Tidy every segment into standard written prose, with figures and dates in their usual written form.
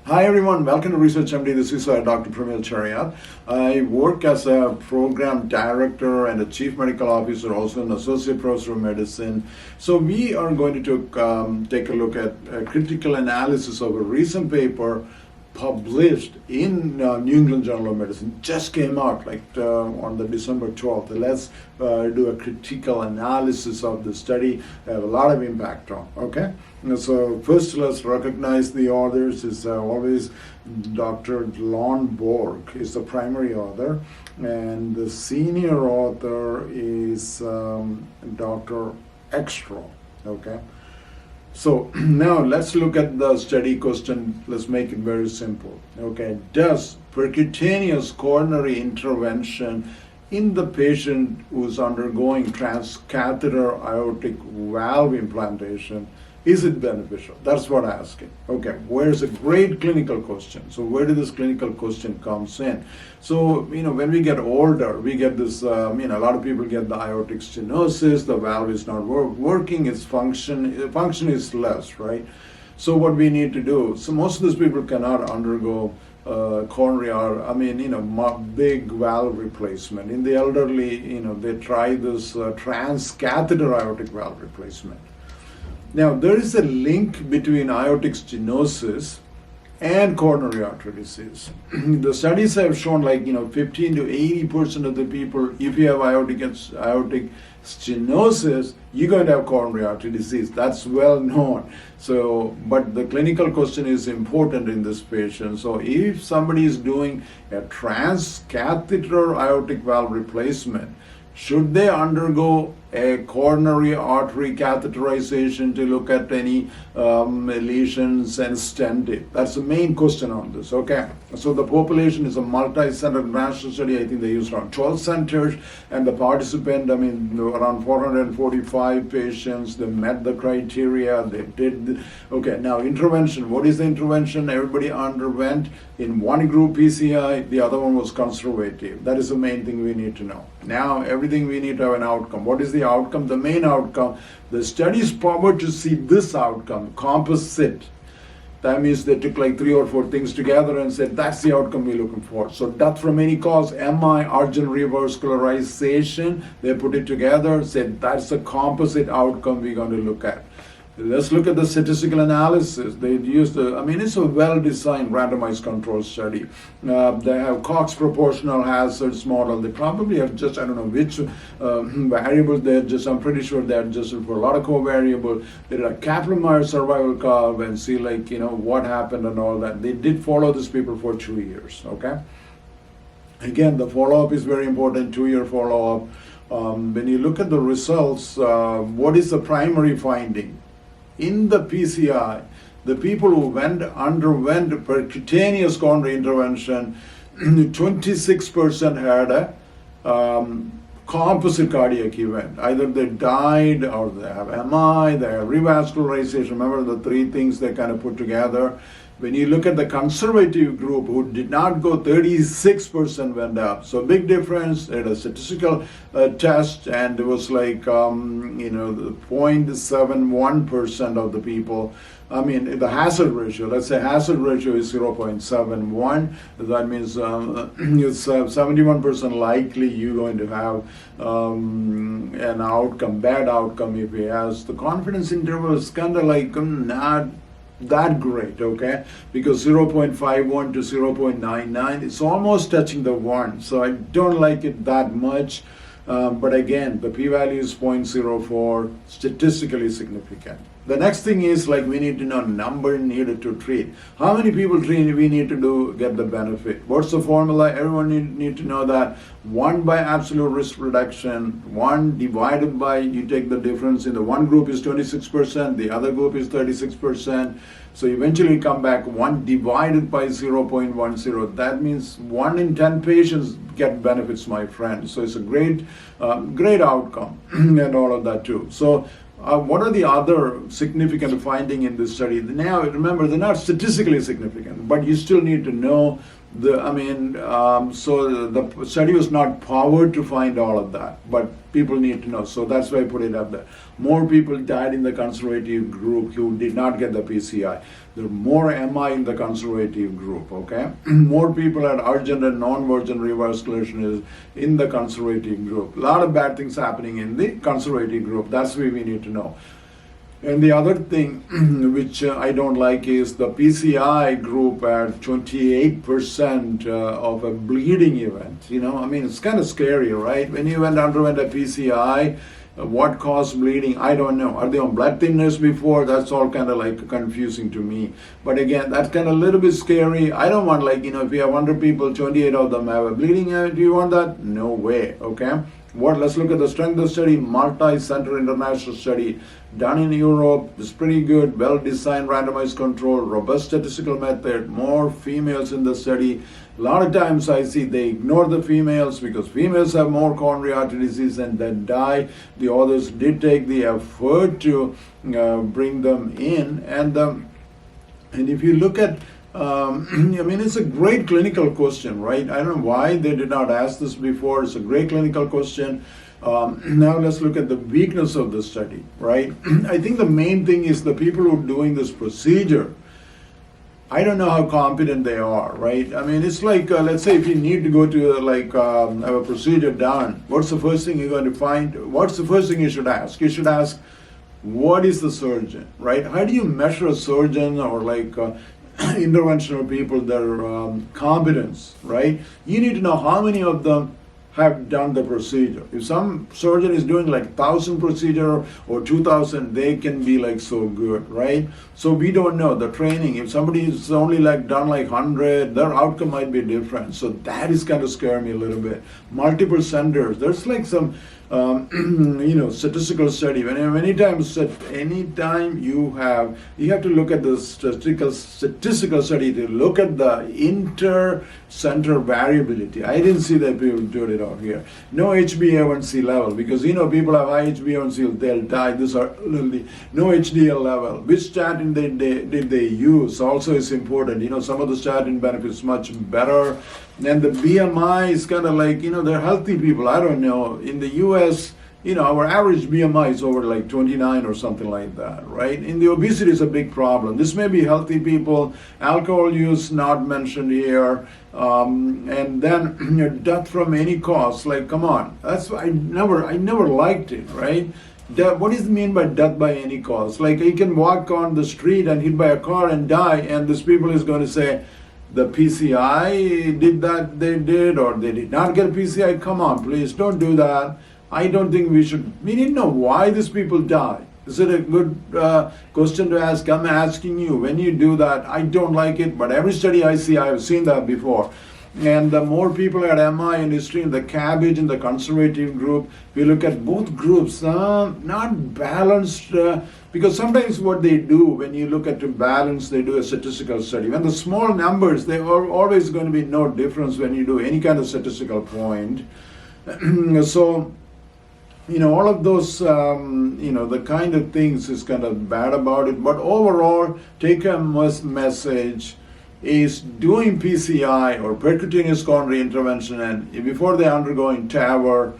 Hi everyone, welcome to Research MD. This is Dr. Pramil. I work as a program director and a chief medical officer, also an associate professor of medicine. So we are going to take a look at a critical analysis of a recent paper published in New England Journal of Medicine. Just came out on the December 12th. Let's do a critical analysis of the study. Have a lot of impact on, okay? So first let's recognize the authors. Is always Dr. Lon Borg is the primary author, and the senior author is Dr. Ekstrom, okay? So now let's look at the study question. Let's make it very simple. Okay, does percutaneous coronary intervention in the patient who's undergoing transcatheter aortic valve implantation, is it beneficial? That's what I'm asking. Okay, where's a great clinical question? So where did this clinical question comes in? So, when we get older, we get this, a lot of people get the aortic stenosis, the valve is not working, its function is less, right? So what we need to do, so most of these people cannot undergo coronary or, big valve replacement. In the elderly, they try this transcatheter aortic valve replacement. Now, there is a link between aortic stenosis and coronary artery disease. The studies have shown 15 to 80% of the people, if you have aortic stenosis, you're going to have coronary artery disease. That's well known. So, but the clinical question is important in this patient. So if somebody is doing a transcatheter aortic valve replacement, should they undergo a coronary artery catheterization to look at any lesions and stent it? That's the main question on this, okay? So the population is a multi-center national study. I think they used around 12 centers, and the participant, around 445 patients. They met the criteria, they did, okay, now intervention. What is the intervention? Everybody underwent in one group PCI, the other one was conservative. That is the main thing we need to know. Now, everything we need to have an outcome. What is the outcome? The main outcome, the study is powered to see this outcome, composite. That means they took 3 or 4 things together and said, that's the outcome we're looking for. So death from any cause, MI, urgent revascularization, they put it together, said that's the composite outcome we're going to look at. Let's look at the statistical analysis. They used it's a well-designed randomized control study. They have Cox proportional hazards model. They probably have just, I don't know which variables they adjust. I'm pretty sure they adjusted for a lot of covariable. They did a Kaplan-Meier survival curve and see what happened and all that. They did follow these people for 2 years, okay? Again, the follow-up is very important, 2-year follow-up. When you look at the results, what is the primary finding? In the PCI, the people who underwent percutaneous coronary intervention, 26% had a composite cardiac event. Either they died or they have MI, they have revascularization. Remember the 3 things they kind of put together. When you look at the conservative group who did not go, 36% went up. So big difference. They had a statistical test, and it was 0.71% of the people. The hazard ratio, let's say hazard ratio is 0.71. That means it's 71% likely you're going to have an outcome, bad outcome if he has. The confidence interval is kind of not that great, okay? Because 0.51 to 0.99, it's almost touching the 1. So I don't like it that much. But again, the p-value is 0.04, statistically significant. The next thing is we need to know number needed to treat. How many people we need to get the benefit? What's the formula? Everyone need to know that 1 by absolute risk reduction, 1 divided by, you take the difference in the one group is 26%, the other group is 36%. So eventually come back 1 divided by 0.10. That means 1 in 10 patients get benefits, my friend. So it's a great outcome and all of that too. So what are the other significant findings in this study? Now, remember, they're not statistically significant, but you still need to know So the study was not powered to find all of that, but people need to know. So that's why I put it up there. More people died in the conservative group who did not get the PCI. There are more MI in the conservative group, okay? More people had urgent and non-urgent revascularization in the conservative group. A lot of bad things happening in the conservative group. That's what we need to know. And the other thing which I don't like is the PCI group had 28% of a bleeding event. It's kind of scary, right? When you underwent a PCI, what caused bleeding? I don't know. Are they on blood thinners before? That's all kind of like confusing to me. But again, that's kind of a little bit scary. I don't want if you have 100 people, 28 of them have a bleeding event, do you want that? No way, okay? Let's look at the strength of the study, multi-center international study done in Europe. It's pretty good, well-designed, randomized control, robust statistical method, more females in the study. A lot of times I see they ignore the females because females have more coronary artery disease and then die. The authors did take the effort to bring them in. And if you look at it's a great clinical question, right? I don't know why they did not ask this before. It's a great clinical question. Now let's look at the weakness of the study, right? I think the main thing is the people who are doing this procedure, I don't know how competent they are, right? It's like, let's say if you need to go to have a procedure done, what's the first thing you're going to find? What's the first thing you should ask? You should ask, what is the surgeon, right? How do you measure a surgeon or interventional people, their competence, right? You need to know how many of them have done the procedure. If some surgeon is doing 1,000 procedure or 2,000, they can be so good, right? So we don't know the training. If somebody is only done 100, their outcome might be different. So that is kind of scaring me a little bit. Multiple centers. There's some statistical study. Anytime you have to look at the statistical study to look at the inter-center variability. I didn't see that people do it out here. No HbA1c level, because people have high HbA1c, they'll die. These are no HDL level. Which statin did they use also is important. Some of the statin benefits much better. And the BMI is kind of they're healthy people. I don't know. In the US, our average BMI is over 29 or something like that, right? In the obesity is a big problem. This may be healthy people. Alcohol use not mentioned here. And then death from any cause. Come on. That's I never liked it, right? What does it mean by death by any cause? You can walk on the street and hit by a car and die, and this people is going to say, the PCI did that, they did, or they did not get a PCI. Come on, please, don't do that. I don't think we need to know why these people die. Is it a good question to ask? I'm asking you, when you do that, I don't like it, but every study I see, I've seen that before. And the more people had MI in history in the cabbage in the conservative group, we look at both groups, not balanced, because sometimes what they do when you look at to balance, they do a statistical study. When the small numbers, there are always going to be no difference when you do any kind of statistical point. So, all of those, the kind of things is kind of bad about it. But overall, take home message is doing PCI or percutaneous coronary intervention and before they undergoing TAVR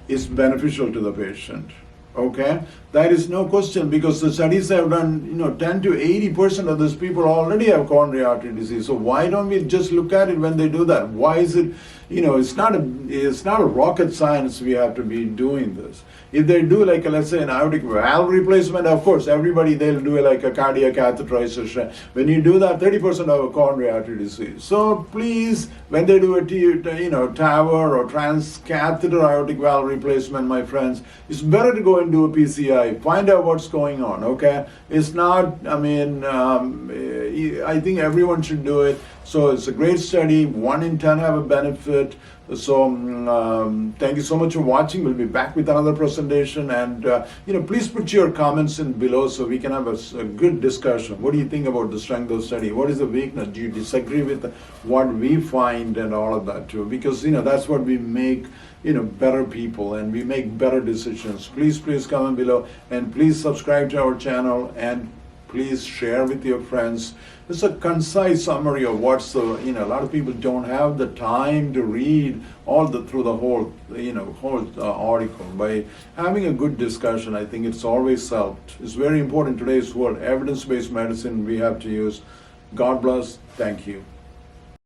is beneficial to the patient. Okay, that is no question, because the studies have done, 10 to 80% of those people already have coronary artery disease. So why don't we just look at it when they do that? Why is it, it's not a rocket science we have to be doing this. If they do let's say an aortic valve replacement, of course, everybody, they'll do a cardiac catheterization. When you do that, 30% have a coronary artery disease. So please, when they do a TAVR or transcatheter aortic valve replacement, my friends, it's better to go and do a PCI. Find out what's going on, okay? It's not, I think everyone should do it. So it's a great study. 1 in 10 have a benefit. So thank you so much for watching. We'll be back with another presentation, and please put your comments in below so we can have a good discussion. What do you think about the strength of the study? What is the weakness? Do you disagree with what we find and all of that too? Because that's what we make better people, and we make better decisions. Please comment below, and please subscribe to our channel and please share with your friends. It's a concise summary of what's the, a lot of people don't have the time to read through the whole article. By having a good discussion, I think it's always helped. It's very important in today's world. Evidence-based medicine we have to use. God bless. Thank you.